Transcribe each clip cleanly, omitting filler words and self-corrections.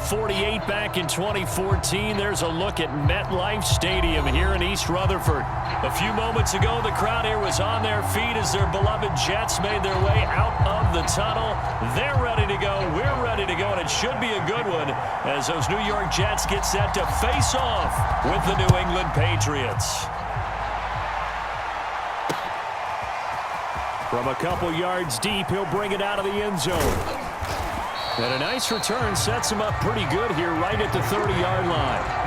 48 back in 2014. There's a look at MetLife Stadium here in East Rutherford. A few moments ago, the crowd here was on their feet as their beloved Jets made their way out of the tunnel. They're ready to go. We're ready to go, and it should be a good one as those New York Jets get set to face off with the New England Patriots. From a couple yards deep, he'll bring it out of the end zone. And a nice return sets him up pretty good here right at the 30-yard line.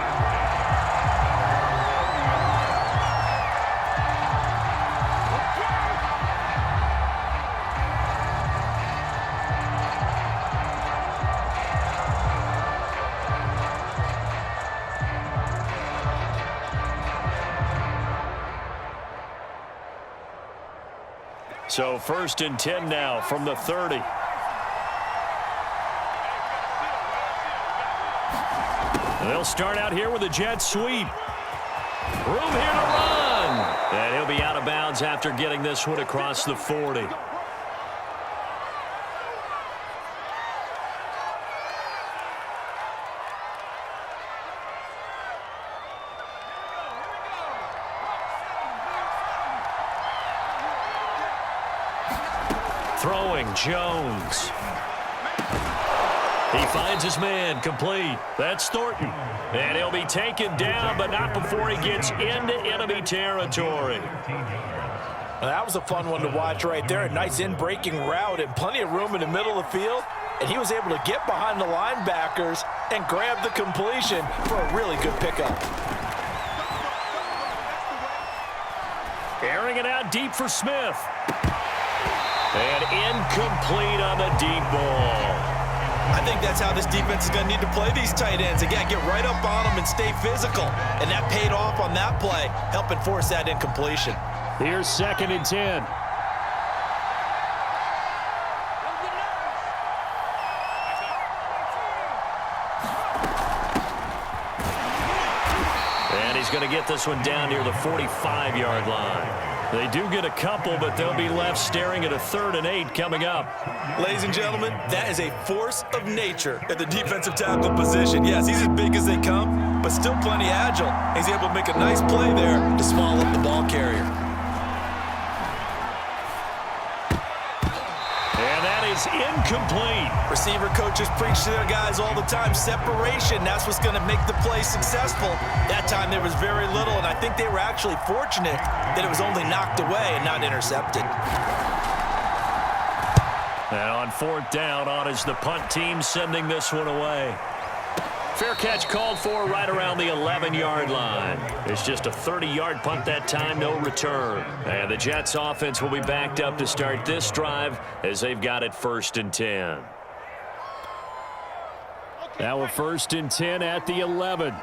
So 1st and 10 now from the 30. They'll start out here with a jet sweep. Room here to run. And he'll be out of bounds after getting this one across the 40. Throwing, Jones. He finds his man, complete. That's Thornton. And he'll be taken down, but not before he gets into enemy territory. Well, that was a fun one to watch right there. A nice in-breaking route and plenty of room in the middle of the field. And he was able to get behind the linebackers and grab the completion for a really good pickup. Airing it out deep for Smith. And incomplete on the deep ball. I think that's how this defense is going to need to play these tight ends. Again, get right up on them and stay physical. And that paid off on that play, helping force that incompletion. Here's 2nd and 10. And he's going to get this one down near the 45-yard line. They do get a couple, but they'll be left staring at a 3rd and 8 coming up. Ladies and gentlemen, that is a force of nature at the defensive tackle position. Yes, he's as big as they come, but still plenty agile. He's able to make a nice play there to swallow up the ball carrier. And that is incomplete. Receiver coaches preach to their guys all the time. Separation, that's what's going to make the play successful. That time there was very little, and I think they were actually fortunate that it was only knocked away and not intercepted. And on 4th down, on is the punt team sending this one away. Fair catch called for right around the 11-yard line. It's just a 30-yard punt that time, no return. And the Jets offense will be backed up to start this drive as they've got it 1st and 10. Now a 1st and 10 at the 11.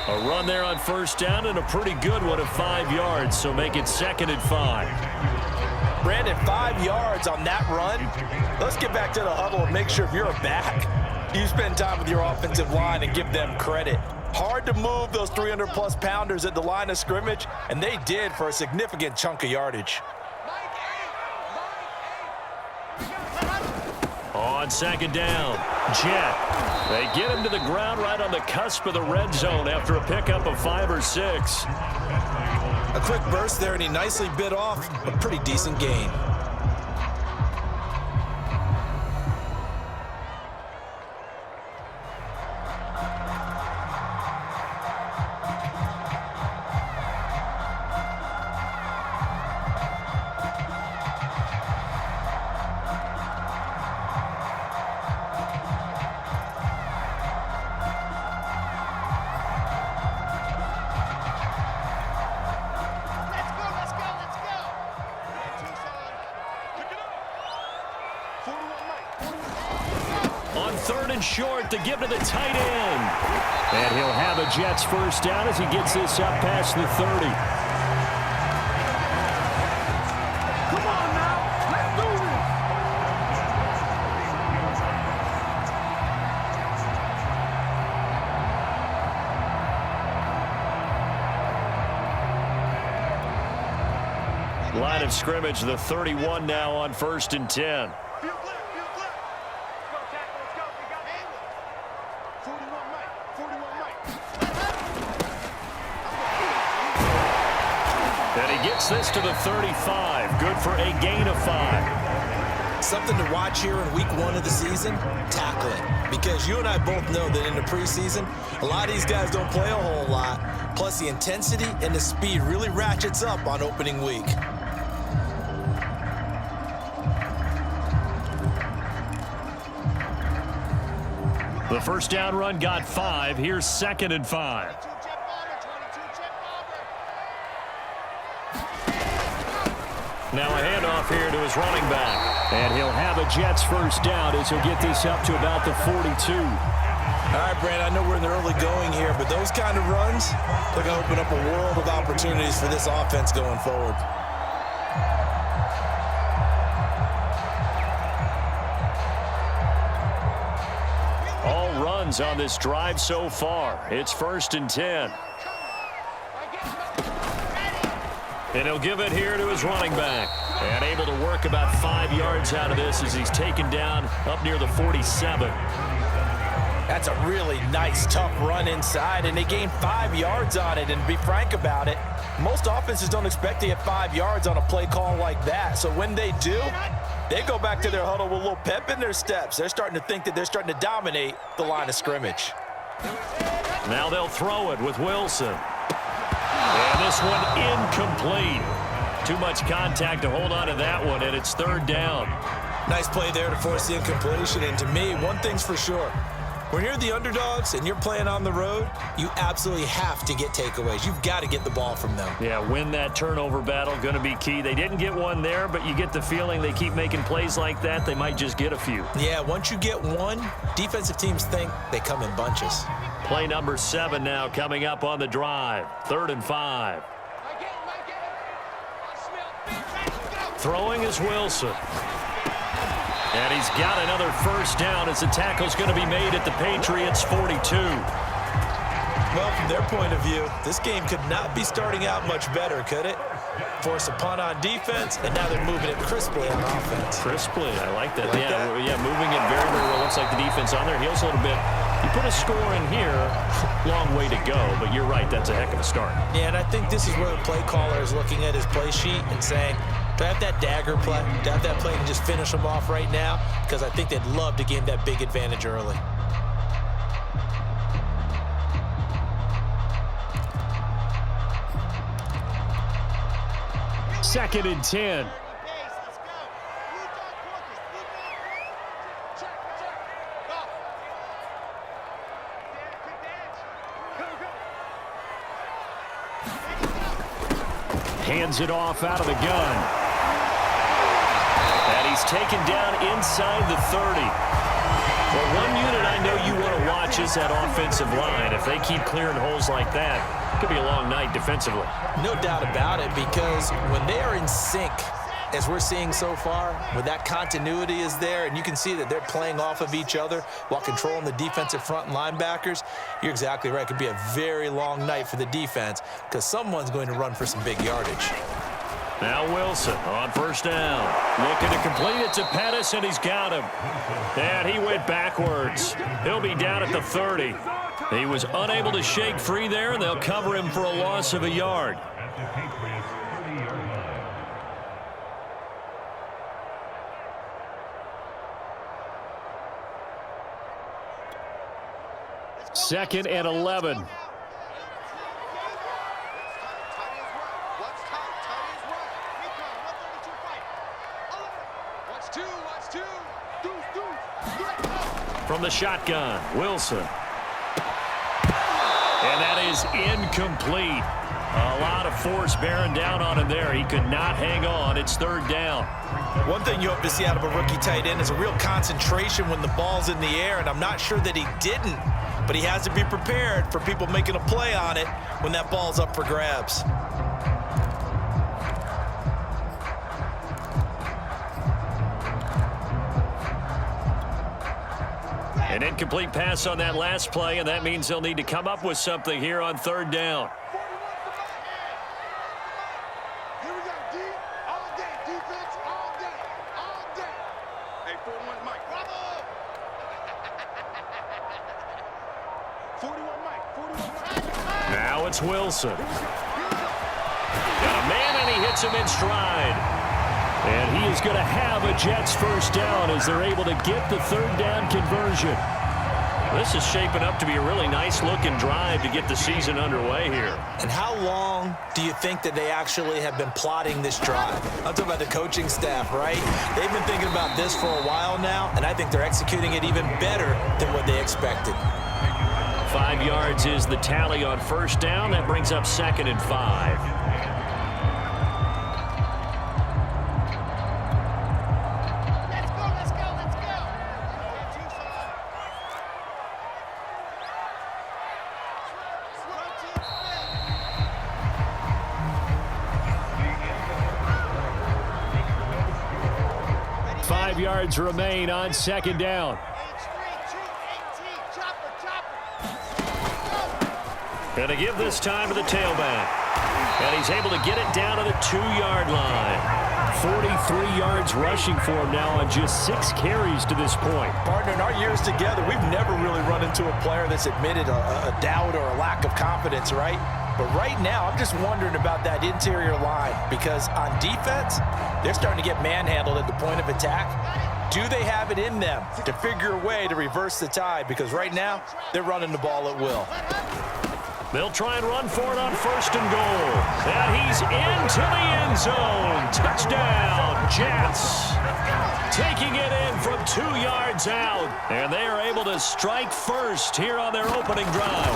A run there on 1st down and a pretty good one of 5 yards, so make it 2nd and 5. Brandon, 5 yards on that run. Let's get back to the huddle and make sure if you're a back, you spend time with your offensive line and give them credit. Hard to move those 300-plus pounders at the line of scrimmage, and they did for a significant chunk of yardage. On 2nd down, Jet. They get him to the ground right on the cusp of the red zone after a pickup of 5 or 6. A quick burst there, and he nicely bit off a pretty decent gain. On 3rd and short, to give to the tight end. And he'll have a Jets 1st down as he gets this up past the 30. Come on now, let's do this. Line of scrimmage, the 31 now on 1st and 10. And he gets this to the 35. Good for a gain of 5. Something to watch here in week 1 of the season, tackling. Because you and I both know that in the preseason, a lot of these guys don't play a whole lot. Plus the intensity and the speed really ratchets up on opening week. The first down run got 5. Here's 2nd and 5. Now a handoff here to his running back. And he'll have a Jets first down as he'll get this up to about the 42. All right, Brandon, I know we're in the early going here, but those kind of runs, they're going to open up a world of opportunities for this offense going forward. All runs on this drive so far. It's 1st and 10. And he'll give it here to his running back. And able to work about 5 yards out of this as he's taken down up near the 47. That's a really nice, tough run inside, and they gained 5 yards on it. And to be frank about it, most offenses don't expect to get 5 yards on a play call like that. So when they do, they go back to their huddle with a little pep in their steps. They're starting to think that they're starting to dominate the line of scrimmage. Now they'll throw it with Wilson. And this one incomplete. Too much contact to hold on to that one, and it's 3rd down. Nice play there to force the incompletion. And to me, one thing's for sure. When you're the underdogs and you're playing on the road, you absolutely have to get takeaways. You've got to get the ball from them. Yeah, win that turnover battle, going to be key. They didn't get one there, but you get the feeling they keep making plays like that, they might just get a few. Yeah, once you get one, defensive teams think they come in bunches. Play number 7 now coming up on the drive. 3rd and 5. Throwing is Wilson. And he's got another first down as the tackle's going to be made at the Patriots' 42. Well, from their point of view, this game could not be starting out much better, could it? Force a punt on defense, and now they're moving it crisply on offense. Crisply, I like that. Yeah, moving it very, very well. Looks like the defense on there heals a little bit. You put a score in here, long way to go, but you're right, that's a heck of a start. Yeah, and I think this is where the play caller is looking at his play sheet and saying, do I have that dagger play? Do I have that play and just finish them off right now? Because I think they'd love to gain that big advantage early. Second and 10. Hands it off out of the gun. And he's taken down inside the 30. Well, one unit I know you want to watch is that offensive line. If they keep clearing holes like that, it could be a long night defensively. No doubt about it, because when they are in sync, as we're seeing so far, when that continuity is there, and you can see that they're playing off of each other while controlling the defensive front and linebackers, you're exactly right. It could be a very long night for the defense because someone's going to run for some big yardage. Now Wilson on first down. Looking to complete it to Pettis, and he's got him. And he went backwards. He'll be down at the 30. He was unable to shake free there, and they'll cover him for a loss of a yard. Second and 11. From the shotgun, Wilson. And that is incomplete. A lot of force bearing down on him there. He could not hang on. It's 3rd down. One thing you hope to see out of a rookie tight end is a real concentration when the ball's in the air, and I'm not sure that he didn't, but he has to be prepared for people making a play on it when that ball's up for grabs. An incomplete pass on that last play, and that means they'll need to come up with something here on 3rd down. Here we go, D. it's Wilson. Got a man, and he hits him in stride. And he is going to have a Jets first down as they're able to get the third down conversion. This is shaping up to be a really nice-looking drive to get the season underway here. And how long do you think that they actually have been plotting this drive? I'm talking about the coaching staff, right? They've been thinking about this for a while now, and I think they're executing it even better than what they expected. 5 yards is the tally on first down. That brings up 2nd and 5. Let's go. 5 yards remain on 2nd down. Gonna give this time to the tailback. And he's able to get it down to the 2-yard line. 43 yards rushing for him now on just 6 carries to this point. Partner, in our years together, we've never really run into a player that's admitted a doubt or a lack of confidence, right? But right now, I'm just wondering about that interior line because on defense, they're starting to get manhandled at the point of attack. Do they have it in them to figure a way to reverse the tide? Because right now, they're running the ball at will. They'll try and run for it on 1st and goal. And he's into the end zone. Touchdown, Jets. Taking it in from 2 yards out. And they are able to strike first here on their opening drive.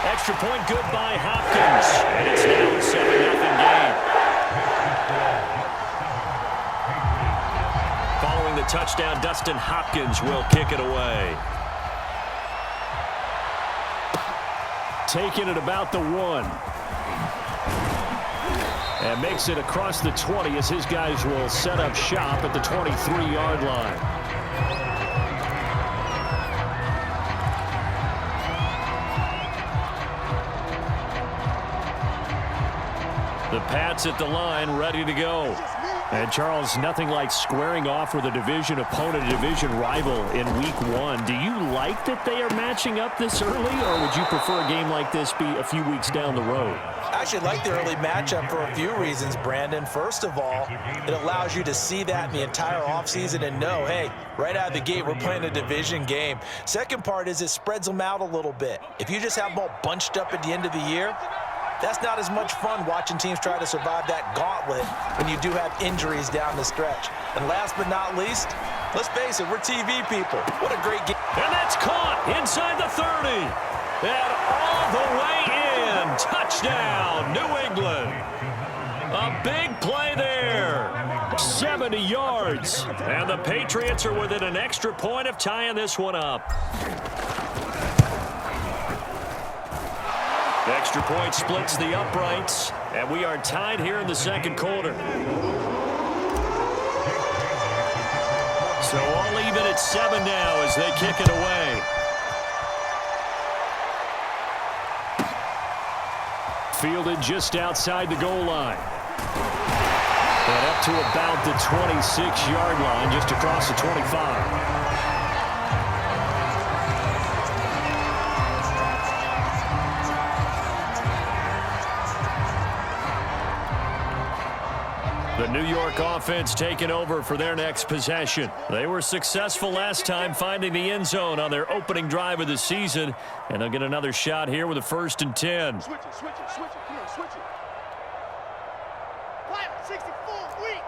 Extra point good by Hopkins. And it's now a 7-0 game. Following the touchdown, Dustin Hopkins will kick it away. Taking it about the 1. And makes it across the 20 as his guys will set up shop at the 23-yard line. The Pats at the line, ready to go. And, Charles, nothing like squaring off with a division opponent, a division rival in week 1. Do you like that they are matching up this early, or would you prefer a game like this be a few weeks down the road? I actually like the early matchup for a few reasons, Brandon. First of all, it allows you to see that in the entire offseason and know, hey, right out of the gate, we're playing a division game. Second part is it spreads them out a little bit. If you just have them all bunched up at the end of the year, that's not as much fun watching teams try to survive that gauntlet when you do have injuries down the stretch. And last but not least, let's face it, we're TV people. What a great game. And that's caught inside the 30. And all the way in. Touchdown, New England. A big play there. 70 yards. And the Patriots are within an extra point of tying this one up. The extra point splits the uprights, and we are tied here in the 2nd quarter. So all even at 7 now as they kick it away. Fielded just outside the goal line. And up to about the 26-yard line, just across the 25. The New York offense taking over for their next possession. They were successful last time finding the end zone on their opening drive of the season, and they'll get another shot here with a 1st and 10. Switch it. Come on, switch it. Pilot 64, weak.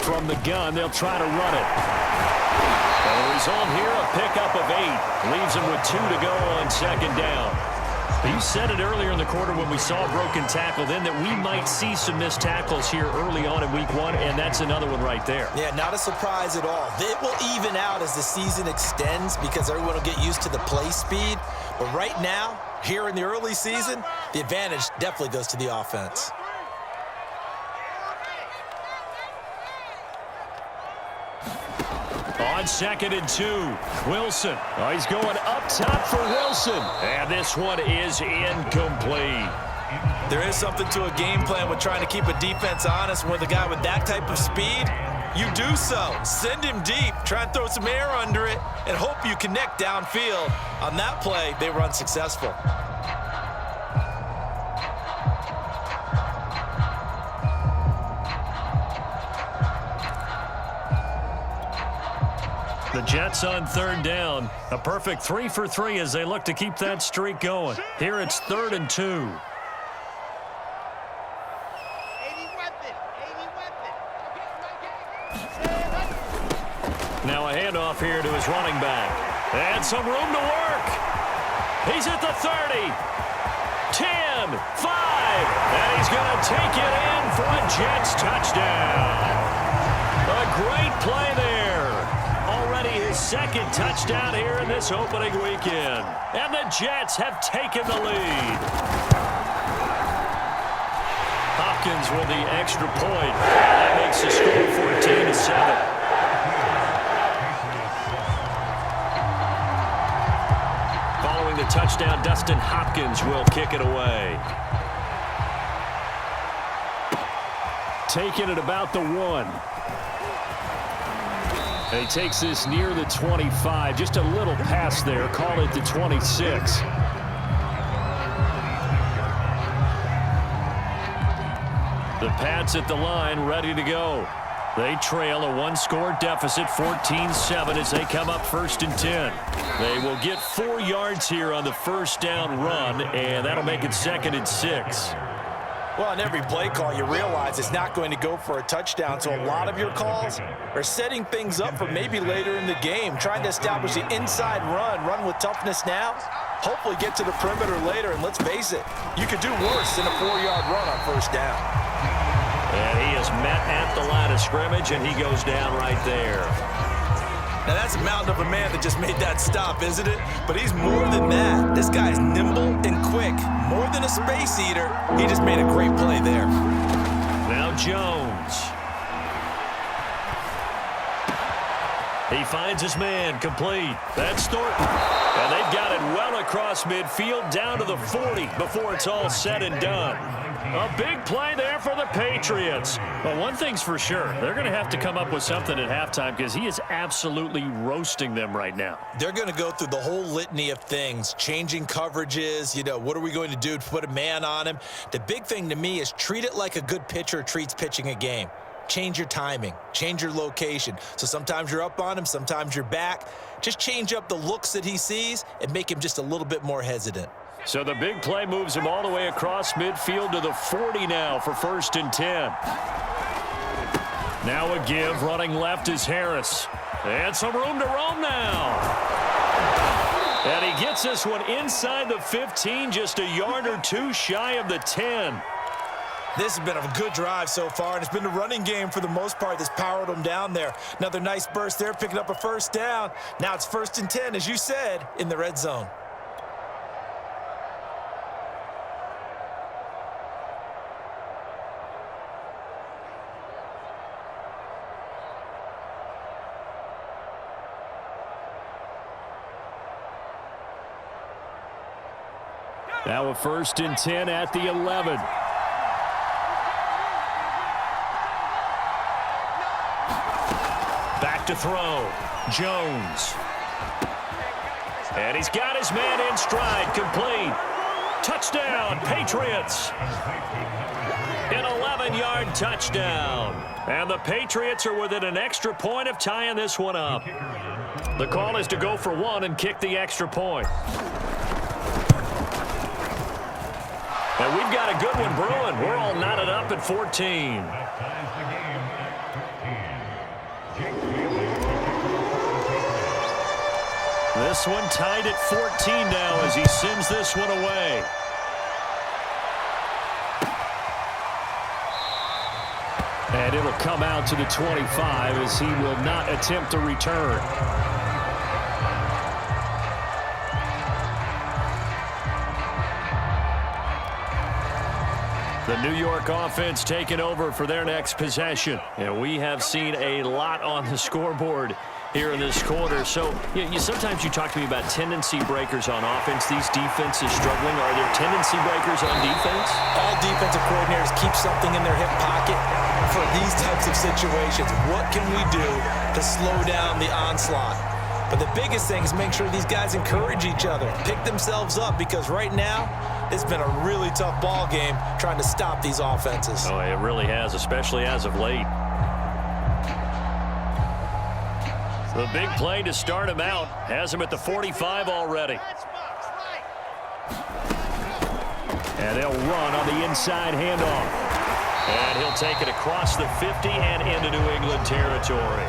From the gun, they'll try to run it. And the result here, a pickup of 8. Leaves them with 2 to go on 2nd down. You said it earlier in the quarter when we saw a broken tackle then that we might see some missed tackles here early on in week 1, and that's another one right there. Yeah, not a surprise at all. It will even out as the season extends because everyone will get used to the play speed. But right now, here in the early season, the advantage definitely goes to the offense. On 2nd and 2, Wilson. Oh, he's going up top for Wilson. And this one is incomplete. There is something to a game plan with trying to keep a defense honest with a guy with that type of speed. You do so. Send him deep. Try and throw some air under it and hope you connect downfield. On that play, they were unsuccessful. The Jets on third down. A perfect 3 for 3 as they look to keep that streak going. Here it's 3rd and 2. Now a handoff here to his running back. And some room to work. He's at the 30. 10, 5. And he's going to take it in for a Jets touchdown. A great play there. Already his second touchdown here in this opening weekend. And the Jets have taken the lead. Hopkins with the extra point. That makes the score 14-7. Following the touchdown, Dustin Hopkins will kick it away. Taking it about the 1. And he takes this near the 25. Just a little pass there. Call it the 26. The Pats at the line, ready to go. They trail a one-score deficit, 14-7, as they come up 1st and 10. They will get 4 yards here on the first down run, and that'll make it 2nd and 6. Well, on every play call, you realize it's not going to go for a touchdown, so a lot of your calls are setting things up for maybe later in the game, trying to establish the inside run with toughness now, hopefully get to the perimeter later, and let's face it, you could do worse than a 4-yard run on first down. And he is met at the line of scrimmage, and he goes down right there. Now, that's a mountain of a man that just made that stop, isn't it? But he's more than that. This guy's nimble and quick. More than a space eater. He just made a great play there. Now Jones. He finds his man, complete. That's Thornton. And they've got it well across midfield, down to the 40 before it's all said and done. A big play there for the Patriots. But one thing's for sure, they're going to have to come up with something at halftime because he is absolutely roasting them right now. They're going to go through the whole litany of things, changing coverages, what are we going to do to put a man on him? The big thing to me is treat it like a good pitcher treats pitching a game. Change your timing, change your location. So sometimes you're up on him, sometimes you're back. Just change up the looks that he sees and make him just a little bit more hesitant. So the big play moves him all the way across midfield to the 40 now for 1st and 10. Now a give, running left is Harris. And some room to roam now. And he gets this one inside the 15, just a yard or 2 shy of the 10. This has been a good drive so far, and it's been the running game for the most part that's powered them down there. Another nice burst there, picking up a first down. Now it's 1st and 10, as you said, in the red zone. Now a 1st and 10 at the 11. Back to throw. Jones. And he's got his man in stride, complete. Touchdown, Patriots. An 11-yard touchdown. And the Patriots are within an extra point of tying this one up. The call is to go for 1 and kick the extra point. And we've got a good one brewing. We're all knotted up at 14. This one tied at 14 now as he sends this one away. And it'll come out to the 25 as he will not attempt a return. The New York offense taking over for their next possession. And we have seen a lot on the scoreboard here in this quarter. So sometimes you talk to me about tendency breakers on offense. These defenses struggling. Are there tendency breakers on defense? All defensive coordinators keep something in their hip pocket for these types of situations. What can we do to slow down the onslaught? But the biggest thing is make sure these guys encourage each other, pick themselves up, because right now it's been a really tough ball game trying to stop these offenses. Oh, it really has, especially as of late. The big play to start him out has him at the 45 already. And they'll run on the inside handoff. And he'll take it across the 50 and into New England territory.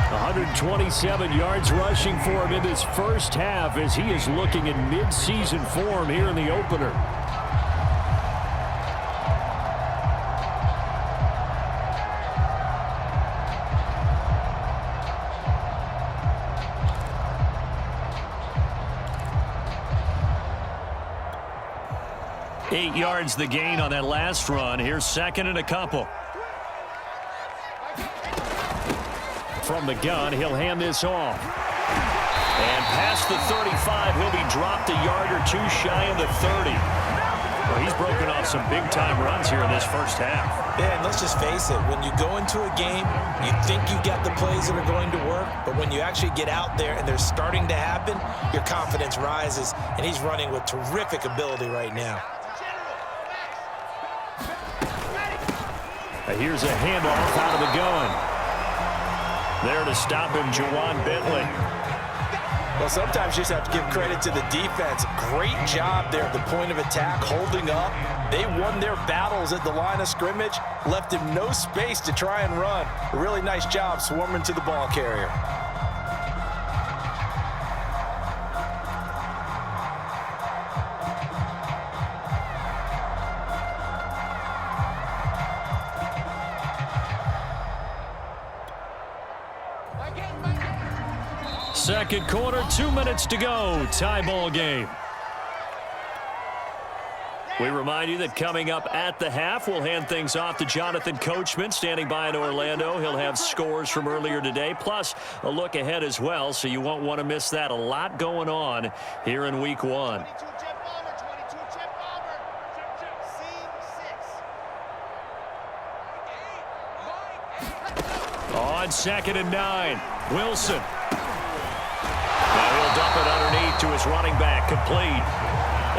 127 yards rushing for him in this first half as he is looking in mid-season form here in the opener. Eight yards the gain on that last run. Here's second and a couple. From the gun, he'll hand this off. And past the 35, he'll be dropped a yard or two shy of the 30. Well, he's broken off some big-time runs here in this first half. Yeah, and let's just face it. When you go into a game, you think you got the plays that are going to work, but when you actually get out there and they're starting to happen, your confidence rises, and he's running with terrific ability right now. Here's a handoff out of the gun. There to stop him, Juwan Bentley. Well, sometimes you just have to give credit to the defense. Great job there at the point of attack, holding up. They won their battles at the line of scrimmage, left him no space to try and run. A really nice job swarming to the ball carrier. Second quarter, 2 minutes to go. Tie ball game. We remind you that coming up at the half, we'll hand things off to Jonathan Coachman, standing by in Orlando. He'll have scores from earlier today, plus a look ahead as well, so you won't want to miss that. A lot going on here in week one. On 2nd and 9, Wilson. Now he'll dump it underneath to his running back, complete.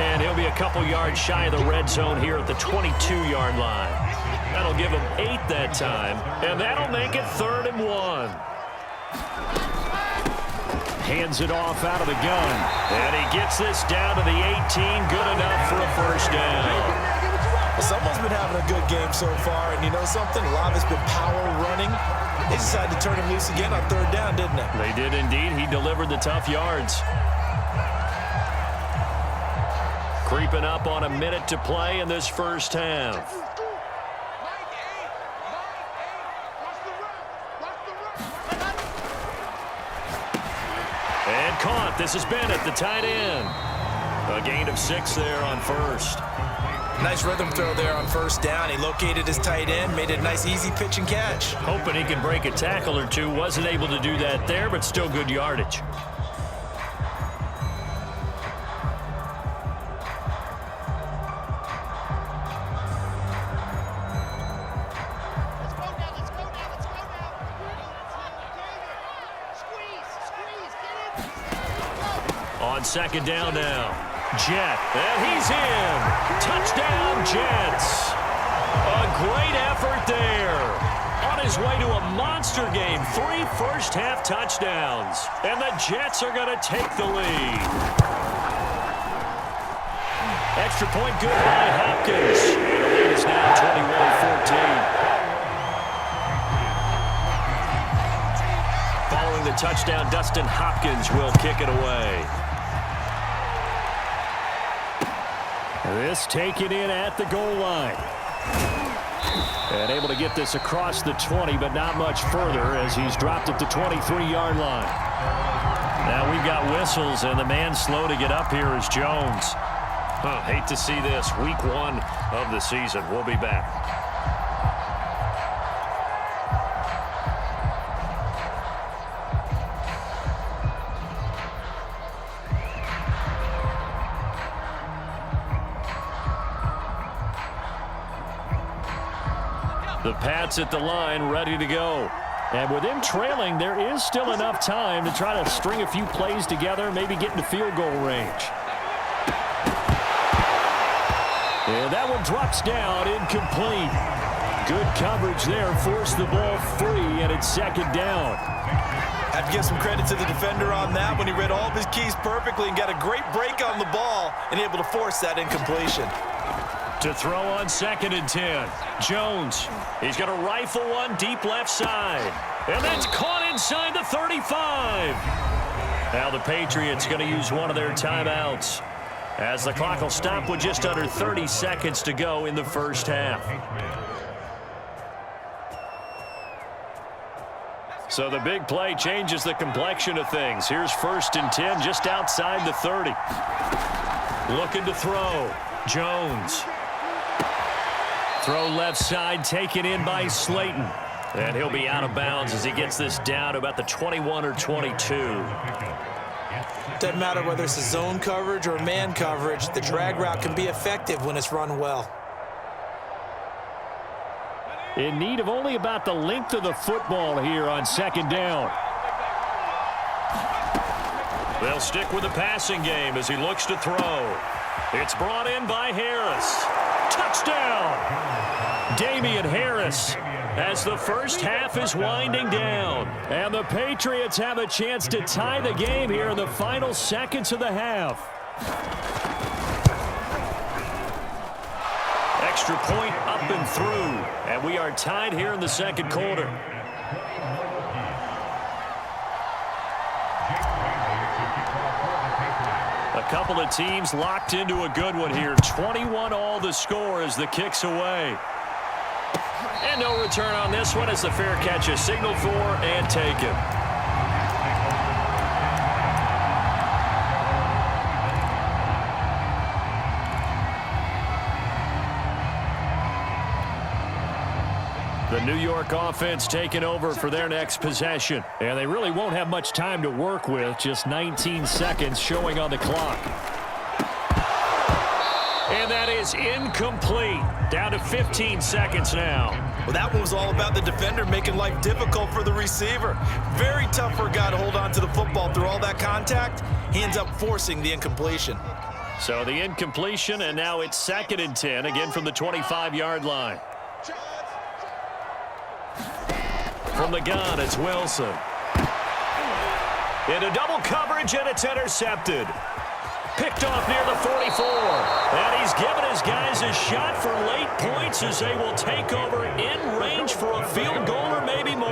And he'll be a couple yards shy of the red zone here at the 22-yard line. That'll give him 8 that time, and that'll make it 3rd and 1. Hands it off out of the gun, and he gets this down to the 18, good enough for a first down. Well, someone's been having a good game so far, and you know something? A lot of it's been power running. They decided to turn him loose again on 3rd down, didn't they? They did indeed. He delivered the tough yards. Creeping up on a minute to play in this first half. And caught. This is Bennett, the tight end. A gain of 6 there on first. Nice rhythm throw there on 1st down. He located his tight end, made it a nice easy pitch and catch. Hoping he can break a tackle or two. Wasn't able to do that there, but still good yardage. On 2nd down now. Jet, and he's in. Touchdown, Jets. A great effort there. On his way to a monster game, 3 first-half touchdowns. And the Jets are going to take the lead. Extra point good by Hopkins. And the lead is now 21-14. Following the touchdown, Dustin Hopkins will kick it away. This taken in at the goal line. And able to get this across the 20, but not much further as he's dropped at the 23-yard line. Now we've got whistles, and the man slow to get up here is Jones. Hate to see this. Week 1 of the season. We'll be back. The Pats at the line, ready to go. And with him trailing, there is still enough time to try to string a few plays together, maybe get into field goal range. And that one drops down, incomplete. Good coverage there, forced the ball free, and it's second down. Have to give some credit to the defender on that when he read all of his keys perfectly and got a great break on the ball and able to force that incompletion. To throw on 2nd and 10. Jones. He's going to rifle one deep left side. And that's caught inside the 35. Now the Patriots going to use one of their timeouts, as the clock will stop with just under 30 seconds to go in the first half. So the big play changes the complexion of things. Here's 1st and 10 just outside the 30. Looking to throw. Jones. Throw left side, taken in by Slayton. And he'll be out of bounds as he gets this down to about the 21 or 22. Doesn't matter whether it's a zone coverage or man coverage, the drag route can be effective when it's run well. In need of only about the length of the football here on 2nd down. They'll stick with the passing game as he looks to throw. It's brought in by Harris. Touchdown! Damian Harris, as the first half is winding down. And the Patriots have a chance to tie the game here in the final seconds of the half. Extra point up and through. And we are tied here in the second quarter. A couple of teams locked into a good one here. 21 all the score as the kick's away. And no return on this one as the fair catch is signaled for and taken. The New York offense taking over for their next possession. And they really won't have much time to work with. Just 19 seconds showing on the clock. And that is incomplete. Down to 15 seconds now. Well, that one was all about the defender making life difficult for the receiver. Very tough for a guy to hold on to the football through all that contact. He ends up forcing the incompletion. So the incompletion, and now it's 2nd and 10, again from the 25-yard line. From the gun, it's Wilson. Into double coverage, and it's intercepted. Picked off near the 44. And he's given his guys a shot for late points as they will take over in range for a field goal or maybe more.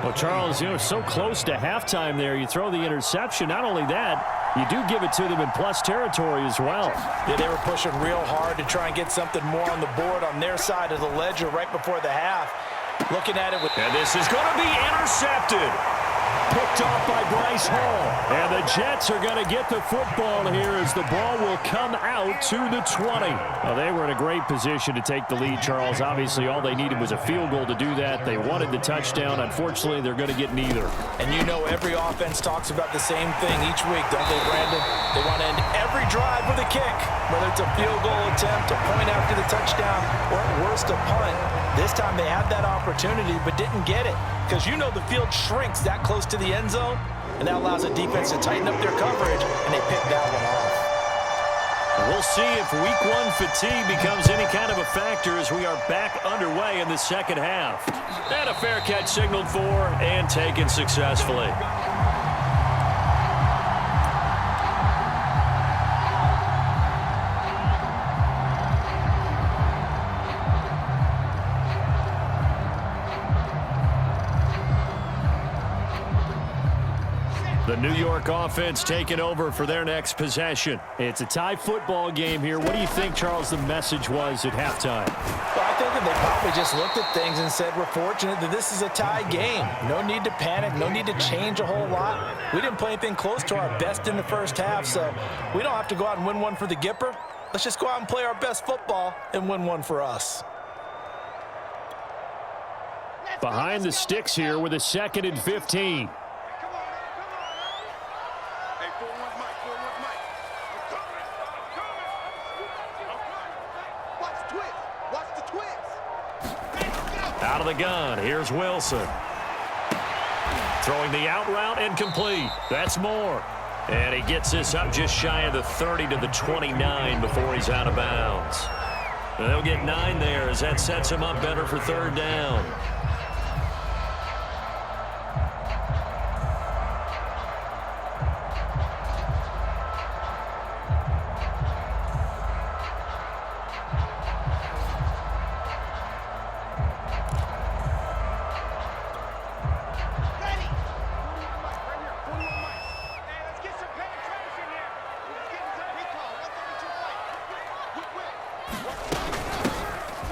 Well, Charles, you know, so close to halftime there. You throw the interception. Not only that, you do give it to them in plus territory as well. Yeah, they were pushing real hard to try and get something more on the board on their side of the ledger right before the half. Looking at it with... And this is going to be intercepted. Picked off by Bryce Hall. And the Jets are going to get the football here as the ball will come out to the 20. Well, they were in a great position to take the lead, Charles. Obviously, all they needed was a field goal to do that. They wanted the touchdown. Unfortunately, they're going to get neither. And you know every offense talks about the same thing each week, don't they, Brandon? They want to end every drive with a kick, whether it's a field goal attempt, a point after the touchdown, or at worst, a punt. This time they had that opportunity but didn't get it because you know the field shrinks that close to the end zone, and that allows the defense to tighten up their coverage, and they pick that one off. We'll see if week 1 fatigue becomes any kind of a factor as we are back underway in the second half. And a fair catch signaled for and taken successfully. The New York offense taking over for their next possession. It's a tie football game here. What do you think, Charles, the message was at halftime? Well, I think that they probably just looked at things and said, we're fortunate that this is a tie game. No need to panic. No need to change a whole lot. We didn't play anything close to our best in the first half, so we don't have to go out and win one for the Gipper. Let's just go out and play our best football and win one for us. Behind the sticks here with a 2nd and 15. Out of the gun, here's Wilson. Throwing the out route and complete. That's Moore. And he gets this up just shy of the 30 to the 29 before he's out of bounds. And they'll get 9 there as that sets him up better for third down.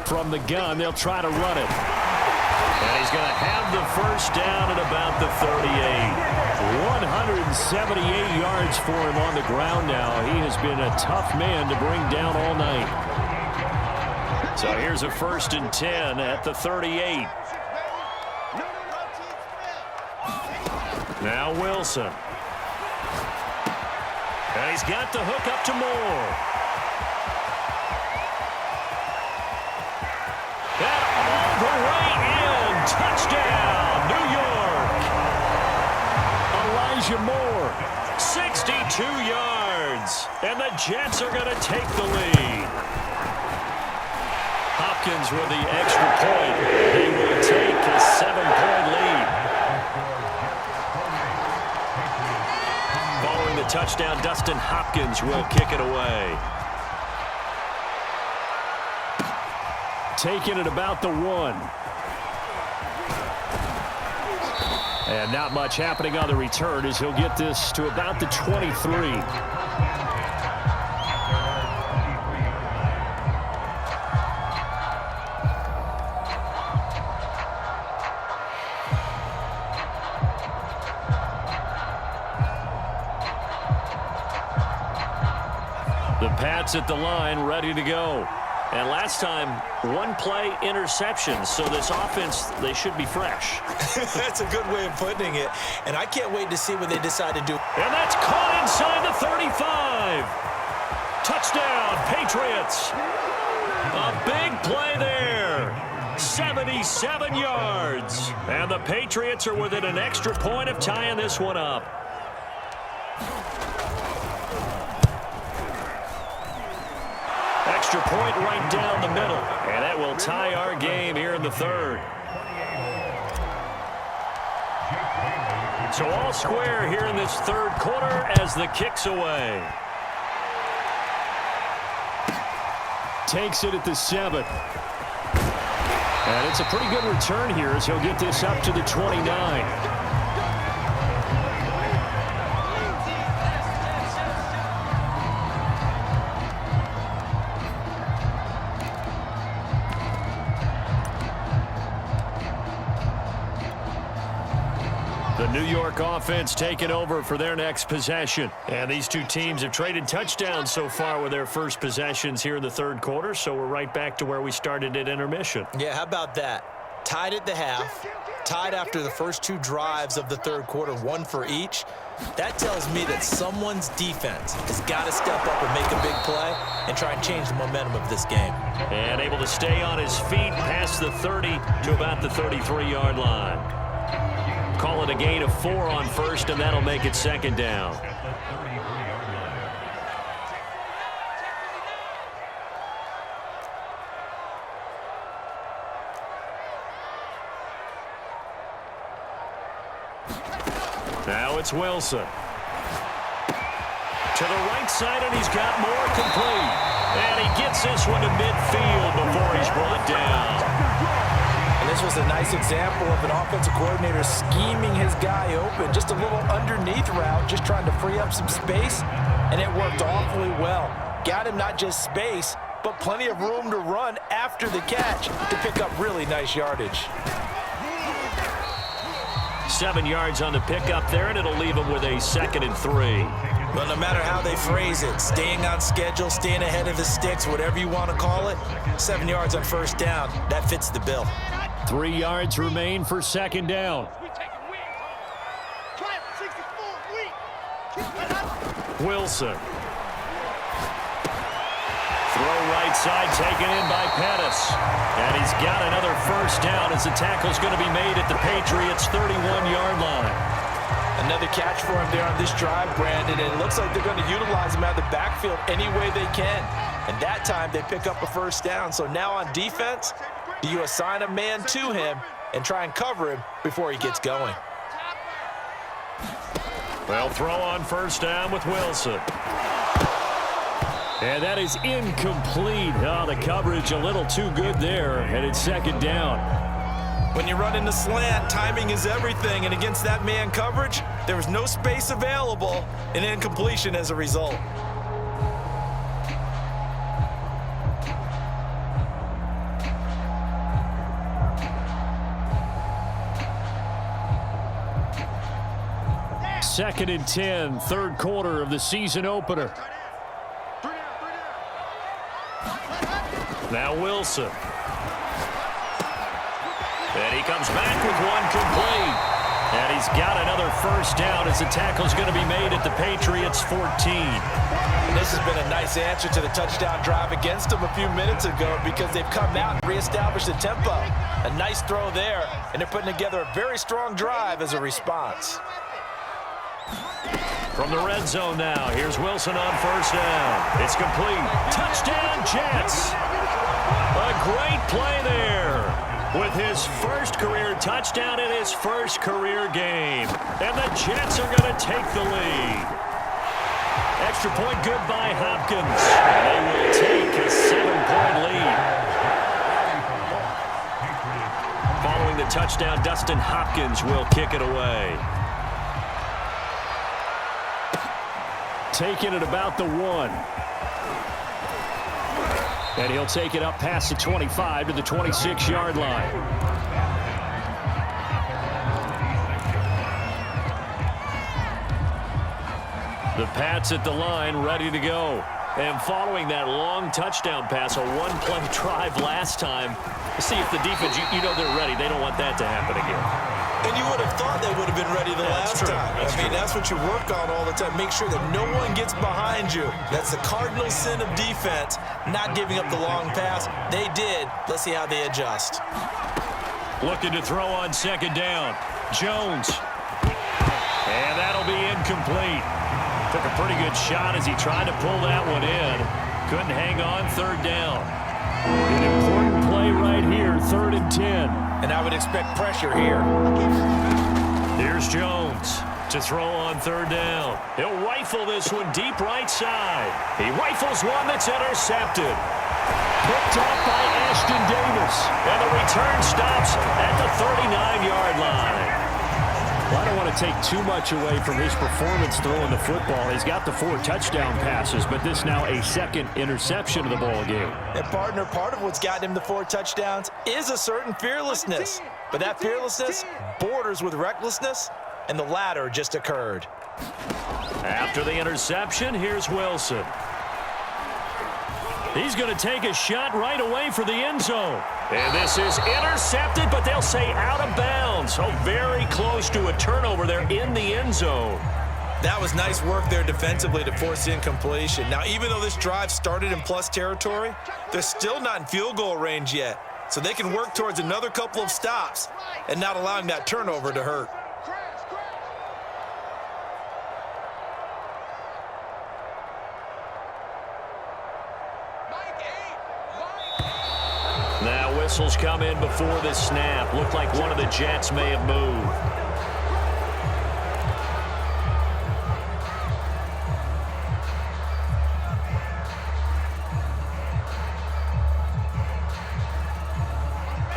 From the gun, they'll try to run it. And he's going to have the first down at about the 38. 178 yards for him on the ground now. He has been a tough man to bring down all night. So here's a 1st and 10 at the 38. Now Wilson. And he's got the hook up to Moore. And all the way in. Touchdown, New York. Elijah Moore, 62 yards. And the Jets are going to take the lead. Hopkins with the extra point. They will take a 7-point lead. Following the touchdown, Dustin Hopkins will kick it away. Taking it about the 1. And not much happening on the return as he'll get this to about the 23. The Pats at the line, ready to go. And last time, 1-play interception. So this offense, they should be fresh. That's a good way of putting it. And I can't wait to see what they decide to do. And that's caught inside the 35. Touchdown, Patriots. A big play there. 77 yards. And the Patriots are within an extra point of tying this one up. Extra point right down the middle. And that will tie our game here in the 3rd. So all square here in this 3rd quarter as the kick's away. Takes it at the 7. And it's a pretty good return here as he'll get this up to the 29. The New York offense taking over for their next possession. And these two teams have traded touchdowns so far with their first possessions here in the 3rd quarter, so we're right back to where we started at intermission. Yeah, how about that? Tied at the half, tied after the first 2 drives of the 3rd quarter, 1 for each. That tells me that someone's defense has got to step up and make a big play and try and change the momentum of this game. And able to stay on his feet past the 30 to about the 33-yard line. Call it a gain of 4 on 1st, and that'll make it 2nd down. Now it's Wilson. To the right side, and he's got Moore complete. And he gets this one to midfield before he's brought down. And this was a nice example of an offensive coordinator scheming his guy open. Just a little underneath route, just trying to free up some space, and it worked awfully well. Got him not just space, but plenty of room to run after the catch to pick up really nice yardage. 7 yards on the pickup there, and it'll leave him with a 2nd and 3. But no matter how they phrase it, staying on schedule, staying ahead of the sticks, whatever you want to call it, 7 yards on 1st down, that fits the bill. 3 yards remain for 2nd down. Wilson. Throw right right side taken in by Pettis. And he's got another first down as the tackle's going to be made at the Patriots' 31-yard line. Another catch for him there on this drive, Brandon, and it looks like they're going to utilize him out of the backfield any way they can. And that time they pick up a first down. So now on defense, do you assign a man to him and try and cover him before he gets going? Well, throw on first down with Wilson. And that is incomplete. Oh, the coverage a little too good there, and it's second down. When you run in the slant, timing is everything, and against that man coverage, there was no space available, and incompletion as a result. Second and 10, third quarter of the season opener. Now Wilson. And he comes back with one complete. And he's got another first down as the tackle's going to be made at the Patriots' 14. And this has been a nice answer to the touchdown drive against them a few minutes ago because they've come out and reestablished the tempo. A nice throw there, and they're putting together a very strong drive as a response. From the red zone now, here's Wilson on first down. It's complete. Touchdown, Jets. A great play there with his first career touchdown in his first career game. And the Jets are going to take the lead. Extra point good by Hopkins. They will take a 7-point lead. Following the touchdown, Dustin Hopkins will kick it away. Taking it about the 1. And he'll take it up past the 25 to the 26-yard line. The Pats at the line, ready to go. And following that long touchdown pass, a one-play drive last time, see if the defense, you know they're ready. They don't want that to happen again. And you would have thought they would have been ready the last time. That's what you work on all the time. Make sure that no one gets behind you. That's the cardinal sin of defense, not giving up the long pass. They did. Let's see how they adjust. Looking to throw on second down. Jones. And that'll be incomplete. Took a pretty good shot as he tried to pull that one in. Couldn't hang on, third down. An important play right here, 3rd and 10. And I would expect pressure here. Here's Jones to throw on third down. He'll rifle this one deep right side. He rifles one that's intercepted. Picked up by Ashton Davis. And the return stops at the 39-yard line. Well, I don't want to take too much away from his performance throwing the football. He's got the 4 touchdown passes, but this now a second interception of the ball game. And partner, part of what's gotten him the 4 touchdowns is a certain fearlessness. But that fearlessness borders with recklessness, and the latter just occurred. After the interception, here's Wilson. He's going to take a shot right away for the end zone. And this is intercepted, but they'll say out of bounds. So very close to a turnover there in the end zone. That was nice work there defensively to force incompletion. Now, even though this drive started in plus territory, they're still not in field goal range yet. So they can work towards another couple of stops and not allowing that turnover to hurt. Now whistles come in before this snap. Looked like one of the Jets may have moved.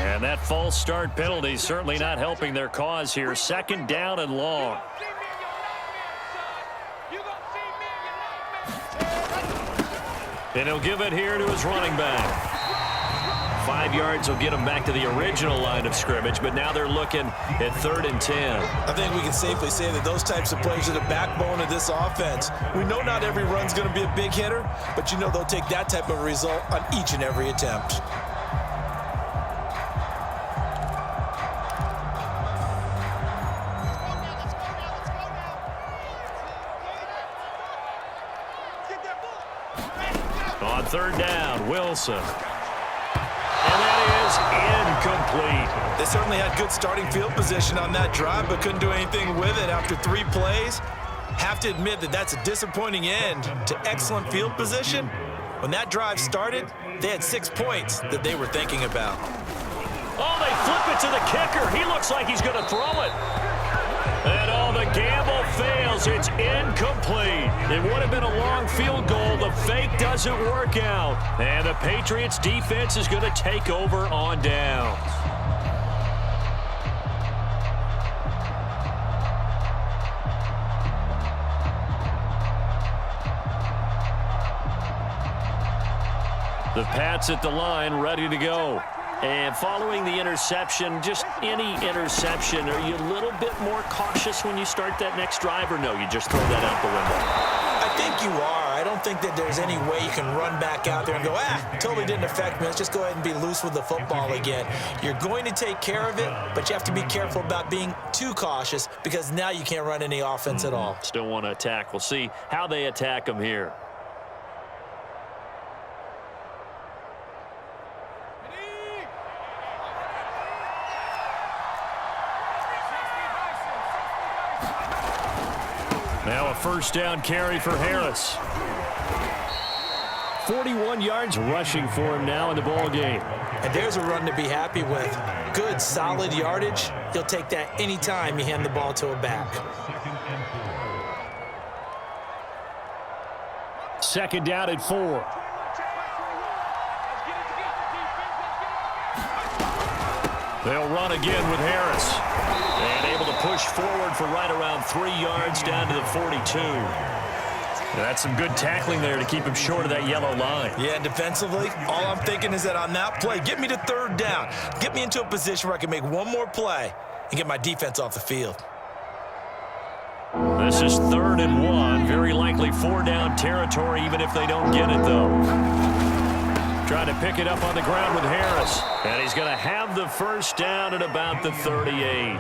And that false start penalty certainly not helping their cause here. Second down and long. And he'll give it here to his running back. 5 yards will get him back to the original line of scrimmage, but now they're looking at 3rd and 10. I think we can safely say that those types of plays are the backbone of this offense. We know not every run's going to be a big hitter, but you know they'll take that type of result on each and every attempt. On 3rd third down. Wilson. And that is incomplete. They certainly had good starting field position on that drive, but couldn't do anything with it after 3 plays. Have to admit that that's a disappointing end to excellent field position. When that drive started, they had 6 points that they were thinking about. Oh, they flip it to the kicker. He looks like he's going to throw it. And the gamble fails. It's incomplete. It would have been a long field goal. The fake doesn't work out. And the Patriots defense is going to take over on downs. The Pats at the line, ready to go. And following the interception, just any interception, are you a little bit more cautious when you start that next drive, or no, you just throw that out the window? I think you are. I don't think that there's any way you can run back out there and go, totally didn't affect me. Let's just go ahead and be loose with the football again. You're going to take care of it, but you have to be careful about being too cautious because now you can't run any offense at all. Still want to attack. We'll see how they attack them here. Now a first down carry for Harris. 41 yards rushing for him now in the ball game. And there's a run to be happy with. Good, solid yardage. He'll take that anytime you hand the ball to a back. Second down at 4. They'll run again with Harris. And able to push forward for right around 3 yards down to the 42. That's some good tackling there to keep him short of that yellow line. Yeah, defensively, all I'm thinking is that on that play, get me to third down. Get me into a position where I can make one more play and get my defense off the field. This is 3rd and 1. Very likely 4-down territory, even if they don't get it, though. Trying to pick it up on the ground with Harris. And he's going to have the first down at about the 38.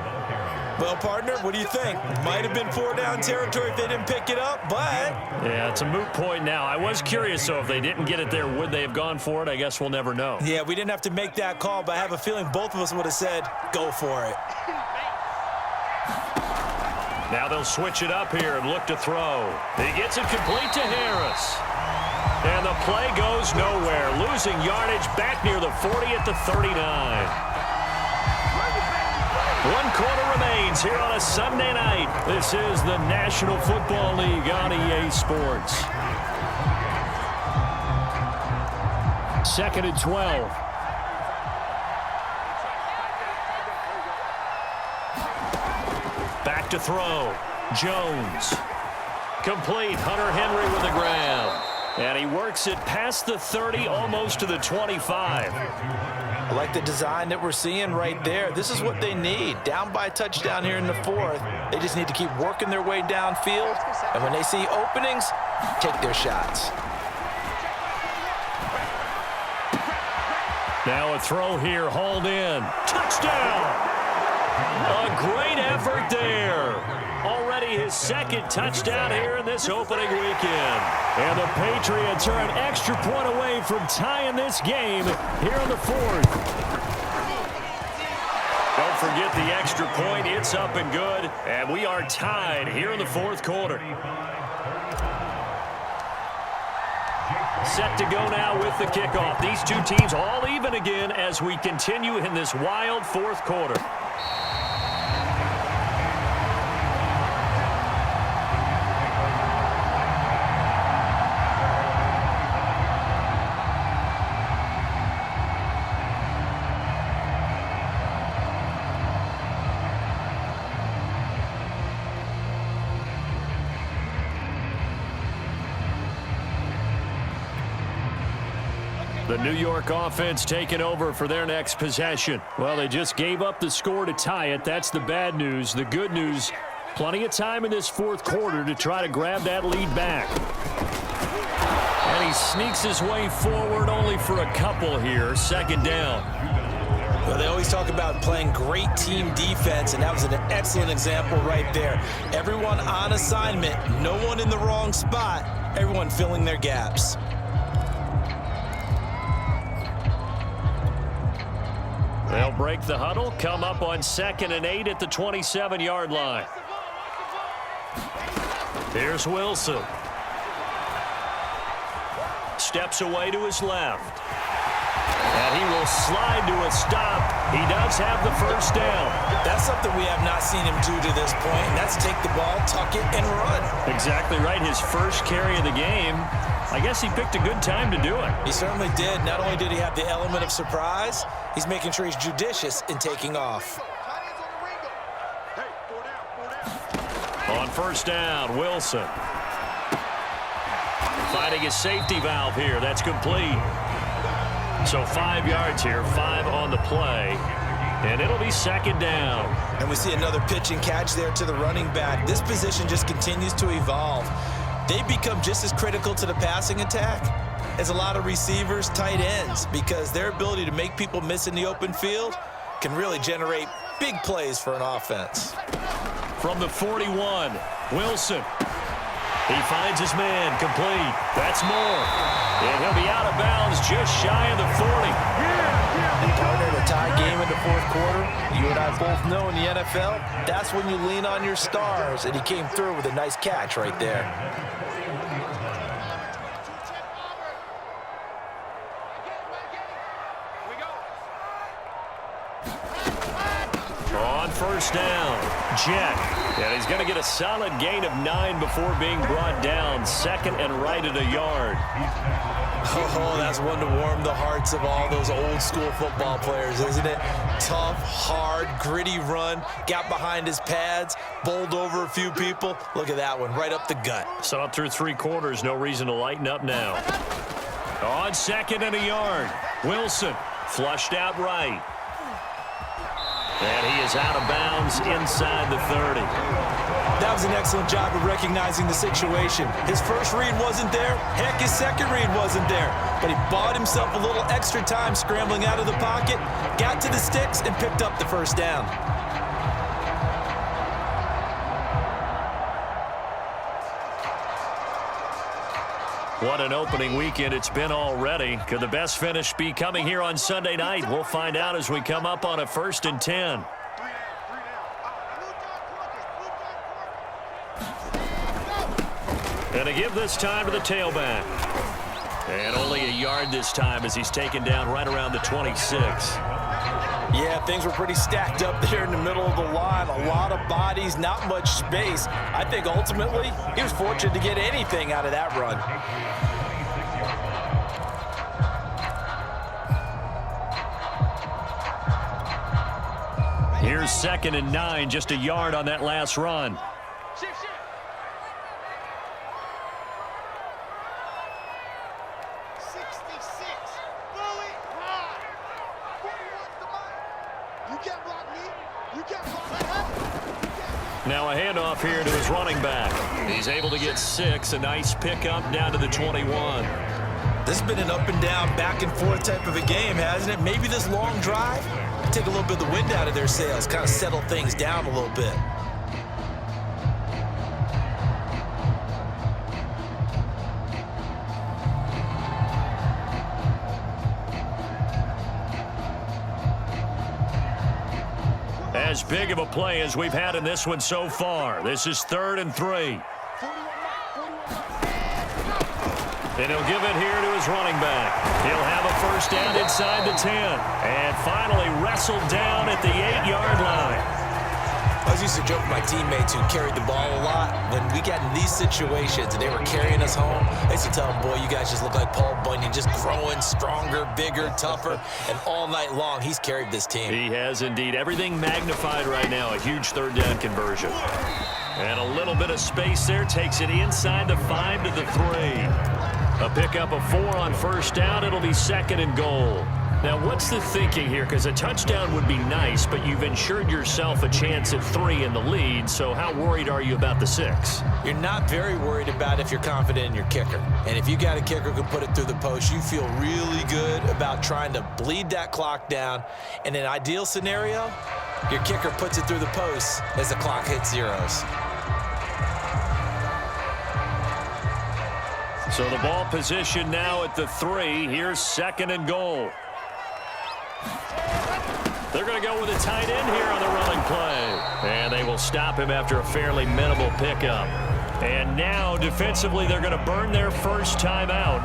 Well, partner, what do you think? Might have been 4-down territory if they didn't pick it up, but... Yeah, it's a moot point now. I was curious, so if they didn't get it there, would they have gone for it? I guess we'll never know. Yeah, we didn't have to make that call, but I have a feeling both of us would have said, go for it. Now they'll switch it up here and look to throw. He gets it complete to Harris. And the play goes nowhere. Losing yardage back near the 40 at the 39. 1 quarter remains here on a Sunday night. This is the National Football League on EA Sports. 2nd and 12. Back to throw. Jones. Complete. Hunter Henry with the grab. And he works it past the 30, almost to the 25. I like the design that we're seeing right there. This is what they need. Down by a touchdown here in the 4th. They just need to keep working their way downfield. And when they see openings, take their shots. Now a throw here, hauled in. Touchdown! A great effort there. Already his 2nd touchdown here in this opening weekend. And the Patriots are an extra point away from tying this game here in the 4th. Don't forget the extra point. It's up and good. And we are tied here in the 4th quarter. Set to go now with the kickoff. These two teams all even again as we continue in this wild 4th quarter. The New York offense taking over for their next possession. Well, they just gave up the score to tie it. That's the bad news. The good news, plenty of time in this 4th quarter to try to grab that lead back. And he sneaks his way forward only for a couple here. 2nd down. Well, they always talk about playing great team defense, and that was an excellent example right there. Everyone on assignment, no one in the wrong spot, everyone filling their gaps. break the huddle, come up on 2nd and 8 at the 27-yard line. Here's Wilson. Steps away to his left. And he will slide to a stop. He does have the first down. That's something we have not seen him do to this point, and that's take the ball, tuck it, and run. Exactly right. His first carry of the game. I guess he picked a good time to do it. He certainly did. Not only did he have the element of surprise, he's making sure he's judicious in taking off. On first down, Wilson. Finding his safety valve here. That's complete. So 5 yards here, 5 on the play. And it'll be 2nd down. And we see another pitch and catch there to the running back. This position just continues to evolve. They become just as critical to the passing attack as a lot of receivers, tight ends, because their ability to make people miss in the open field can really generate big plays for an offense. From the 41, Wilson. He finds his man, complete. That's more. And he'll be out of bounds just shy of the 40. And partner, the tie game in the fourth quarter, you and I both know in the NFL, that's when you lean on your stars, and he came through with a nice catch right there. On first down, Jet. And he's going to get a solid gain of 9 before being brought down. 2nd and right at a yard. Oh, that's one to warm the hearts of all those old school football players, isn't it? Tough, hard, gritty run. Got behind his pads, bowled over a few people. Look at that one, right up the gut. Saw it through 3 quarters. No reason to lighten up now. On 2nd and a yard, Wilson flushed out right. And he is out of bounds inside the 30. That was an excellent job of recognizing the situation. His first read wasn't there. Heck, his second read wasn't there. But he bought himself a little extra time scrambling out of the pocket, got to the sticks, and picked up the first down. What an opening weekend it's been already. Could the best finish be coming here on Sunday night? We'll find out as we come up on a 1st and 10. And to give this time to the tailback. And only a yard this time as he's taken down right around the 26. Yeah, things were pretty stacked up there in the middle of the line. A lot of bodies, not much space. I think ultimately he was fortunate to get anything out of that run. Here's 2nd and 9, just a yard on that last run. Now a handoff here to his running back. He's able to get 6, a nice pickup down to the 21. This has been an up and down, back and forth type of a game, hasn't it? Maybe this long drive take a little bit of the wind out of their sails, kind of settle things down a little bit. As big of a play as we've had in this one so far. This is 3rd and 3. And he'll give it here to his running back. He'll have a first down inside the 10. And finally wrestled down at the 8-yard line. I was used to joke with my teammates who carried the ball a lot. When we got in these situations and they were carrying us home, I used to tell them, boy, you guys just look like Paul Bunyan, just growing stronger, bigger, tougher. And all night long, he's carried this team. He has indeed. Everything magnified right now. A huge 3rd down conversion. And a little bit of space there. Takes it inside the 5 to the 3. A pickup of 4 on first down. It'll be 2nd and goal. Now, what's the thinking here? Because a touchdown would be nice, but you've ensured yourself a chance at 3 in the lead, so how worried are you about the 6? You're not very worried about if you're confident in your kicker. And if you got a kicker who can put it through the post, you feel really good about trying to bleed that clock down. In an ideal scenario, your kicker puts it through the post as the clock hits zeros. So the ball position now at the 3. Here's 2nd and goal. They're going to go with a tight end here on the running play. And they will stop him after a fairly minimal pickup. And now, defensively, they're going to burn their first timeout.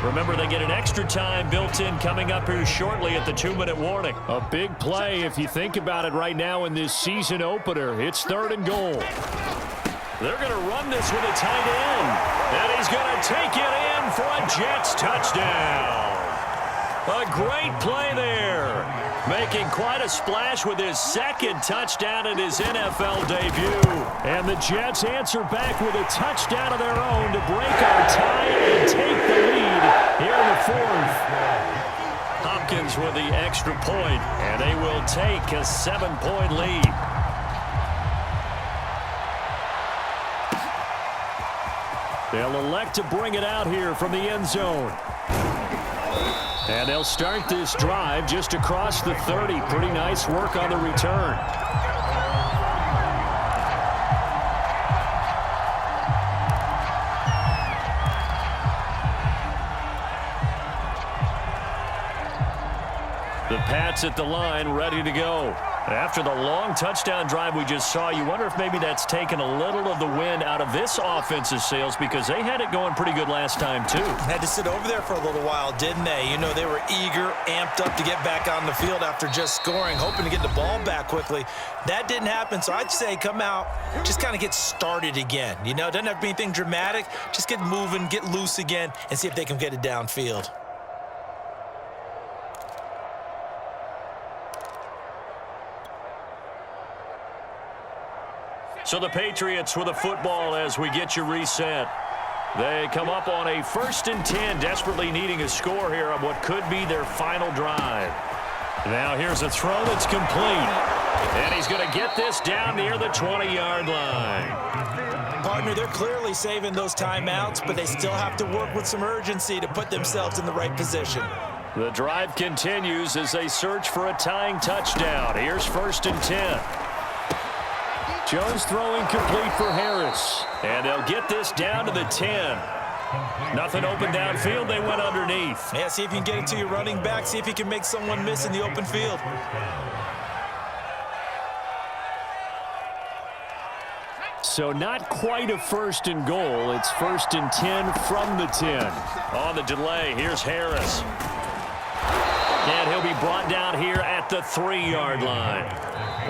Remember, they get an extra time built in coming up here shortly at the 2-minute warning. A big play if you think about it right now in this season opener. It's 3rd and goal. They're going to run this with a tight end. And he's going to take it in for a Jets touchdown. A great play there. Making quite a splash with his 2nd touchdown in his NFL debut. And the Jets answer back with a touchdown of their own to break our tie and take the lead here in the 4th. Hopkins with the extra point, and they will take a 7-point lead. They'll elect to bring it out here from the end zone. And they'll start this drive just across the 30. Pretty nice work on the return. The Pats at the line, ready to go. After the long touchdown drive we just saw, you wonder if maybe that's taken a little of the wind out of this offense's sails, because they had it going pretty good last time, too. Had to sit over there for a little while, didn't they? You know, they were eager, amped up to get back on the field after just scoring, hoping to get the ball back quickly. That didn't happen, so I'd say come out, just kind of get started again. You know, doesn't have to be anything dramatic. Just get moving, get loose again, and see if they can get it downfield. So the Patriots with a football as we get you reset. They come up on a 1st and 10, desperately needing a score here on what could be their final drive. Now here's a throw that's complete. And he's going to get this down near the 20-yard line. Partner, they're clearly saving those timeouts, but they still have to work with some urgency to put themselves in the right position. The drive continues as they search for a tying touchdown. Here's 1st and 10. Jones throwing complete for Harris. And they'll get this down to the 10. Nothing open downfield. They went underneath. Yeah, see if you can get it to your running back. See if you can make someone miss in the open field. So not quite a 1st and goal. It's 1st and 10 from the 10. On the delay, here's Harris. And he'll be brought down here at the 3-yard line.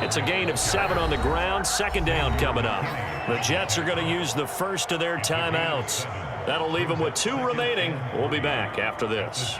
It's a gain of 7 on the ground. 2nd down coming up. The Jets are going to use the first of their timeouts. That'll leave them with 2 remaining. We'll be back after this.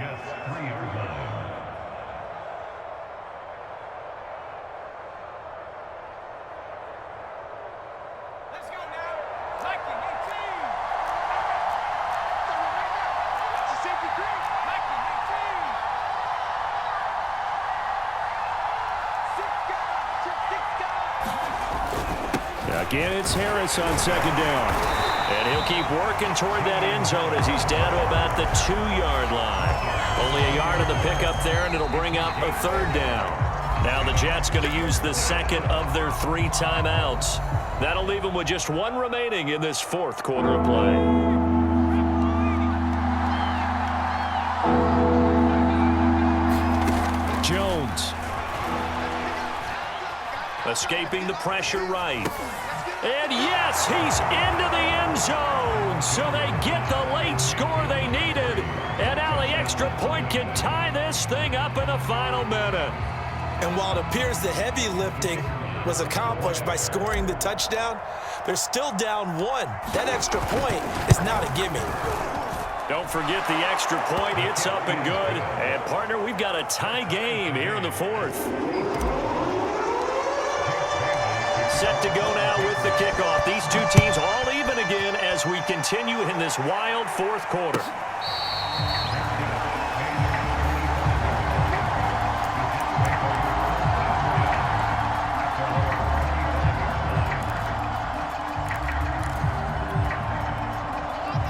Again, it's Harris on 2nd down. And he'll keep working toward that end zone as he's down to about the 2-yard line. Only a yard of the pickup there, and it'll bring up a 3rd down. Now the Jets going to use the 2nd of their 3 timeouts. That'll leave them with just 1 remaining in this 4th quarter of play. Jones. Escaping the pressure right. And yes, he's into the end zone. So they get the late score they needed. And now the extra point can tie this thing up in the final minute. And while it appears the heavy lifting was accomplished by scoring the touchdown, they're still down 1. That extra point is not a gimme. Don't forget the extra point. It's up and good. And, partner, we've got a tie game here in the 4th. Set to go now with the kickoff. These 2 teams all even again as we continue in this wild 4th quarter.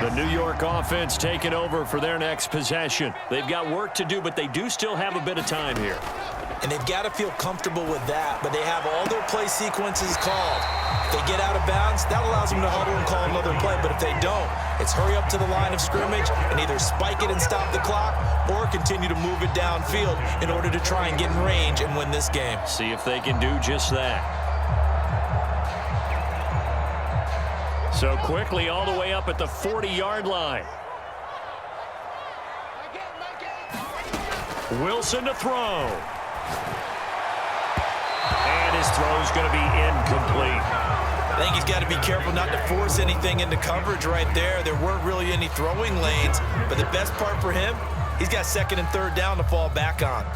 The New York offense taking over for their next possession. They've got work to do, but they do still have a bit of time here. And they've got to feel comfortable with that, but they have all their play sequences called. If they get out of bounds, that allows them to huddle and call another play. But if they don't, it's hurry up to the line of scrimmage and either spike it and stop the clock or continue to move it downfield in order to try and get in range and win this game. See if they can do just that. So quickly all the way up at the 40-yard line. Wilson to throw. And his throw's going to be incomplete. I think he's got to be careful not to force anything into coverage right there. There weren't really any throwing lanes, but the best part for him, he's got second and third down to fall back on.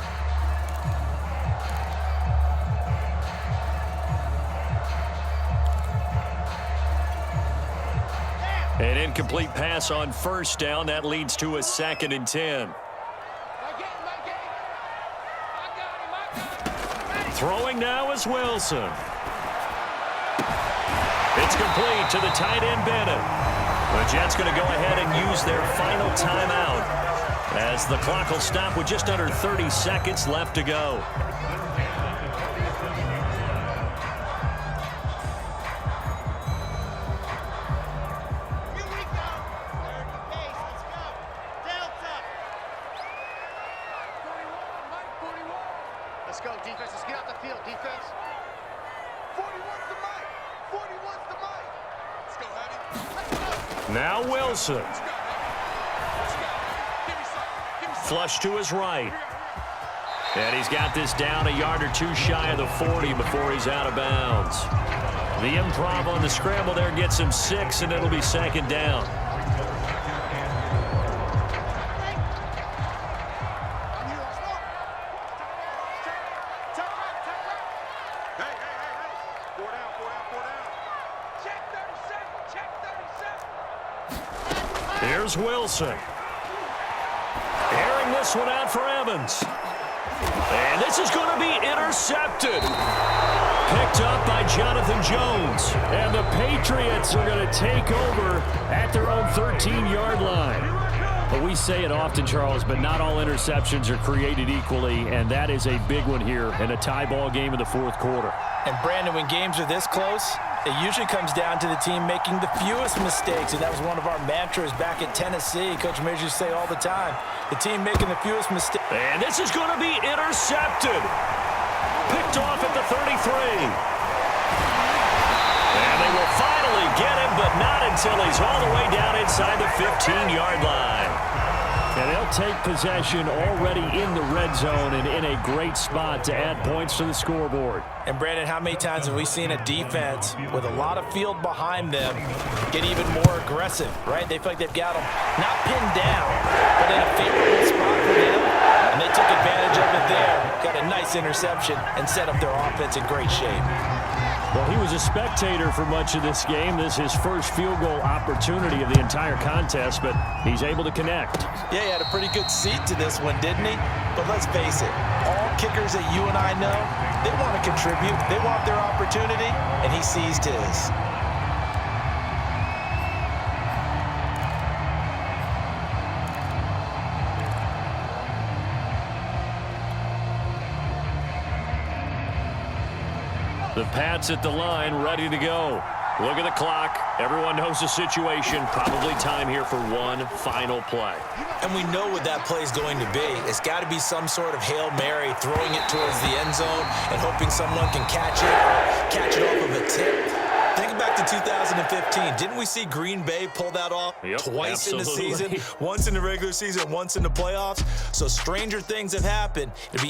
An incomplete pass on first down. That leads to a 2nd and 10. Throwing now is Wilson. It's complete to the tight end, Bennett. The Jets going to go ahead and use their final timeout as the clock will stop with just under 30 seconds left to go. Let's go, defense. Let's get out the field, defense. 41's the mic. 41's the mic. Let's go, Hattie. Let's go. Now Wilson. Let's go, Hattie. Give me some. Flush to his right. And he's got this down a yard or two shy of the 40 before he's out of bounds. The improv on the scramble there gets him 6, and it'll be 2nd down. Here's Wilson. Airing this one out for Evans. And this is going to be intercepted. Picked up by Jonathan Jones. And the Patriots are going to take over at their own 13-yard line. But we say it often, Charles, but not all interceptions are created equally, and that is a big one here in a tie ball game in the 4th quarter. And Brandon, when games are this close, it usually comes down to the team making the fewest mistakes, and that was one of our mantras back at Tennessee. Coach Mears used to say all the time, the team making the fewest mistakes. And this is going to be intercepted. Picked off at the 33. And they will finally get him, but not until he's all the way down inside the 15-yard line. And they'll take possession already in the red zone and in a great spot to add points to the scoreboard. And Brandon, how many times have we seen a defense with a lot of field behind them get even more aggressive, right? They feel like they've got them not pinned down, but in a favorable spot for them, and they took advantage of it there. Got a nice interception and set up their offense in great shape. Well, he was a spectator for much of this game. This is his first field goal opportunity of the entire contest, but he's able to connect. Yeah, he had a pretty good seat to this one, didn't he? But let's face it, all kickers that you and I know, they want to contribute. They want their opportunity, and he seized his. The Pats at the line, ready to go. Look at the clock. Everyone knows the situation. Probably time here for one final play. And we know what that play is going to be. It's got to be some sort of Hail Mary, throwing it towards the end zone and hoping someone can catch it off of a tip. Think back to 2015. Didn't we see Green Bay pull that off twice in the season? Once in the regular season, once in the playoffs. So stranger things have happened. It'd be